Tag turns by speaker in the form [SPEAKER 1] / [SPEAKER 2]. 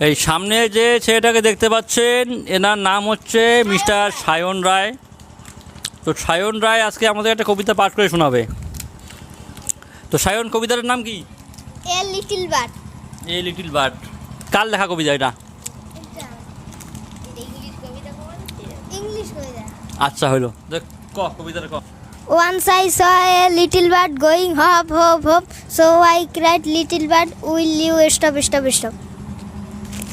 [SPEAKER 1] এই সামনে যে ছেলেটাকে দেখতে পাচ্ছেন এনার নাম হচ্ছে মিস্টার সায়ন রায়। তো সায়ন রায় আজকে আমাদের একটা কবিতা পাঠ করে শোনাবে। তো সায়ন, কবিতাটার নাম কি?
[SPEAKER 2] A little bird.
[SPEAKER 1] A little bird. কার লেখা কবিতা এটা?
[SPEAKER 2] ইংলিশ কবিতা।
[SPEAKER 1] আচ্ছা হইলো, দেখ ক কবিতাটা ক।
[SPEAKER 2] Once I saw a little bird going hop, hop, hop. So I cried, little bird, will you stop, stop, stop?